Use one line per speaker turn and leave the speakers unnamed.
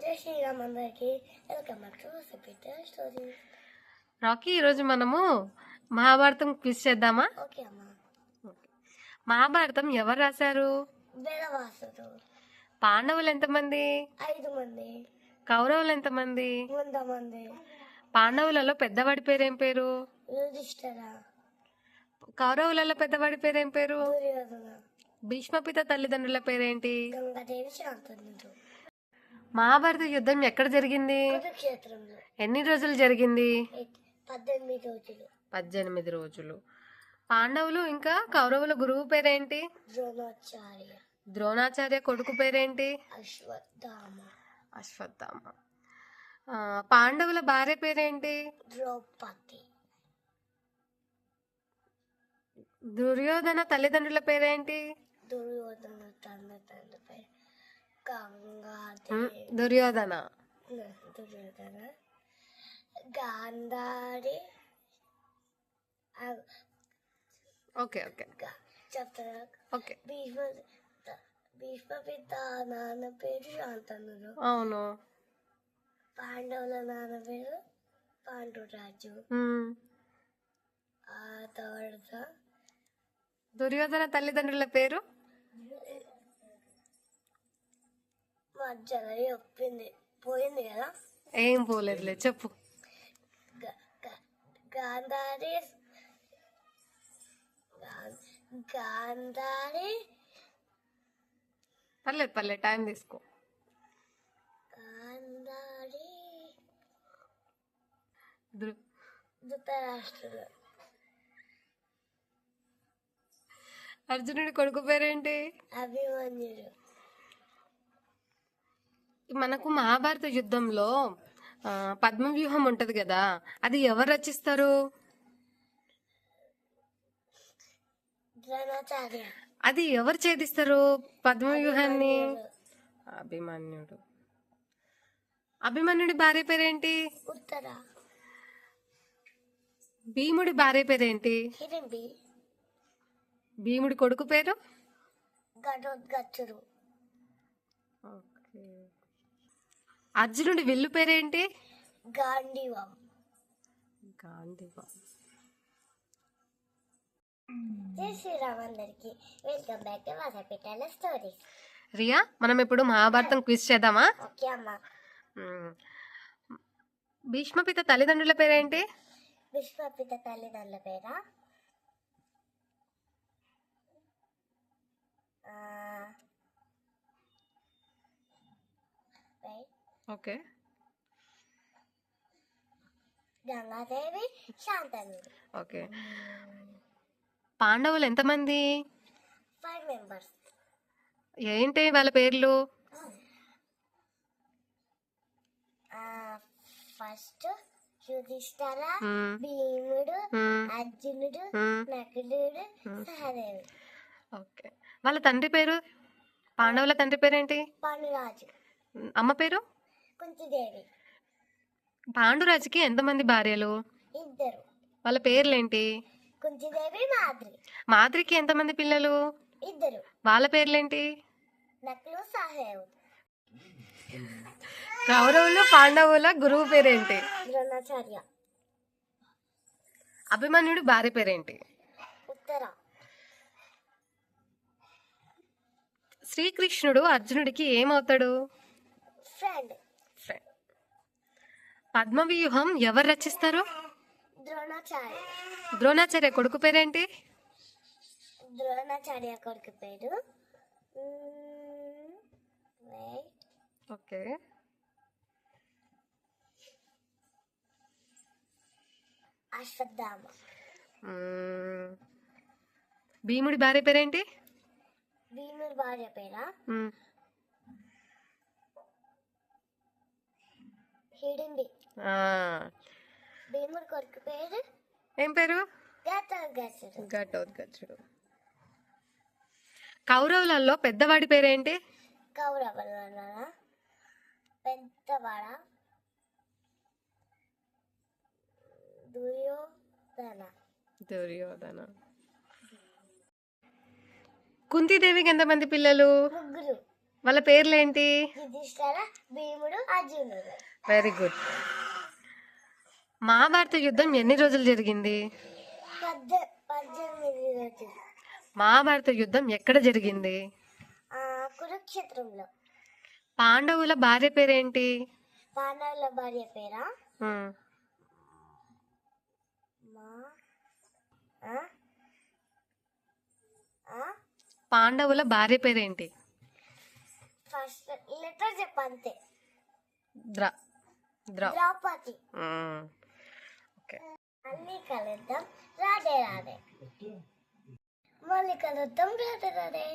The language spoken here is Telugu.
జై శ్రీరామ్ అందరికి welcome back to story.
Rocky, ఈరోజు మనము మహాభారతం క్విజ్ చేద్దామా?
ఓకే అమ్మా.
మహాభారతం ఎవరు రాశారు?
వేదవాసుడు.
పాండవులు ఎంతమంది?
5 మంది.
కౌరవులు ఎంతమంది?
100 మంది.
పాండవులలో పెద్దవాడి పేరేం పేరు?
యుధిష్ఠిర.
కౌరవులలో పెద్దవాడి పేరేం పేరు?
దుర్యోధన.
భీష్మపిత తల్లిదండ్రుల పేరేంటి?
గంగాదేవి, శాంతనుడు.
మహాభారత యుద్ధం ఎక్కడ జరిగింది?
కురుక్షేత్రంలో.
ఎన్ని రోజులు జరిగింది?
18 రోజులు.
18 రోజులు. పాండవులు ఇంకా కౌరవుల గురువు పేరేంటి?
ద్రోణాచార్య.
ద్రోణాచార్య కొడుకు పేరేంటి?
అశ్వత్థామ.
అశ్వత్థామ. పాండవుల భార్య పేరేంటి?
ద్రౌపది.
దుర్యోధన తల్లిదండ్రుల పేరేంటి?
దుర్యోధన తండ్రి పేరు గంగాదేవి.
దుర్యోధన.
గాంధారి.
ఓకే ఓకే
చెప్తారా?
ఓకే.
భీష్మపిత నాన్న పేరు శాంతనుడు.
అవును.
పాండవుల నాన్న పేరు పాండురాజు. ఆ తర్వాత
దుర్యోధన తల్లిదండ్రుల పేరు?
మధ్యలో చెప్పింది పోయింది కదా.
ఏం పోలేదులే, చెప్పు.
గాంధారి. గాంధారి.
పర్లేదు టైం తీసుకో.
గాంధారి. ధృతరాష్ట్రుడు.
అర్జునుడి కొడుకు పేరేంటి?
అభిమన్యుడు.
మనకు మహాభారత యుద్ధంలో పద్మవ్యూహం ఉంటది కదా, అది ఎవరు రచిస్తారు?
ద్రోణాచార్య.
అది ఎవరు ఛేదిస్తారు పద్మవ్యూహాన్ని? అభిమన్యుడు. అభిమన్యుడి భార్య పేరేంటి?
ఉత్తర.
భీముడి భార్య పేరేంటి?
హిడింబి.
భీముడి కొడుకు పేరు?
ఘటోత్కచుడు.
అర్జునుడి విల్లు పేరేంటి?
గాంధీవం.
గాంధీవం.
జై శ్రీరామ్ అందరికి వెల్కమ్ బ్యాక్ టు వాసపిటాల స్టోరీస్.
రియా, మనం ఇప్పుడు మహాభారతం క్విజ్ చేద్దామా?
ఓకే అమ్మా.
భీష్మపిత తల్లిదండ్రుల పేరేంటి?
భీష్మపిత తల్లిదండ్రుల పేరా?
ఓకే.
గంగాదేవి, శాంతనుడు.
ఓకే. పాండవులు ఎంతమంది?
5 మెంబర్స్.
ఏంటి వాళ్ళ పేర్లు?
ఫస్ట్ యుధిష్ఠిర, భీముడు, అర్జునుడు, నకులుడు, సహదేవి.
ఓకే. వాళ్ళ తండ్రి పేరు? పాండవుల తండ్రి పేరేంటి?
పాండురాజు.
అమ్మ పేరు?
కుంతిదేవి.
పాండురాజుకి ఎంతమంది భార్యలు?
2.
వాళ్ళ పేర్లేంటి?
కుంతిదేవి, మాద్రి.
మాద్రికి ఎంతమంది పిల్లలు?
2.
వాళ్ళ పేర్లేంటి?
నకులు, సహదేవుడు.
కౌరవులు పాండవుల గురువు పేరేంటి?
ద్రోణాచార్య.
అభిమన్యుడు భార్య పేరేంటి?
ఉత్తర.
శ్రీకృష్ణుడు అర్జునుడికి ఏమవుతాడు?
ఫ్రెండ్.
పద్మవ్యూహం ఎవరు రచిస్తారు?
ద్రోణాచార్య.
ద్రోణాచార్య కొడుకు పేరేంటి?
ద్రోణాచార్య కొడుకు పేరు
ఓకే.
అశ్వత్థామ.
భీముడి భార్య పేరేంటి?
భీముడి భార్య పేరా? హిడింబి. భీముడి కొడుకు పేరు
ఏం పేరు?
ఘటోత్కచుడు.
కౌరవులలో పెద్దవాడి పేరేంటి?
కౌరవుల పెద్దవాడ
దుర్యోధన. కుంతీదేవికి ఎంతమంది పిల్లలు?
3.
వాళ్ళ పేర్లేంటి?
యుధిష్ఠిర, భీముడు, అర్జునుడు.
Very good. మహాభారత యుద్ధం ఎన్ని రోజులు జరిగింది?
18 రోజులు.
మహాభారత యుద్ధం ఎక్కడ జరిగింది?
కురుక్షేత్రంలో.
పాండవుల భార్య పేరేంటి?
పాండవుల భార్య పేరా?
ఉమ్,
మా ఆ? ఆ?
పాండవుల భార్య పేరేంటి?
ఫస్ట్ లెటర్ చెప్పంతే.
ద్ర ద్రౌ
ద్రౌపది.
ఓకే.
మళ్ళీ కలుద్దాం. రాధే రాధే. మళ్ళీ కలుద్దాం. రాధే రాధే.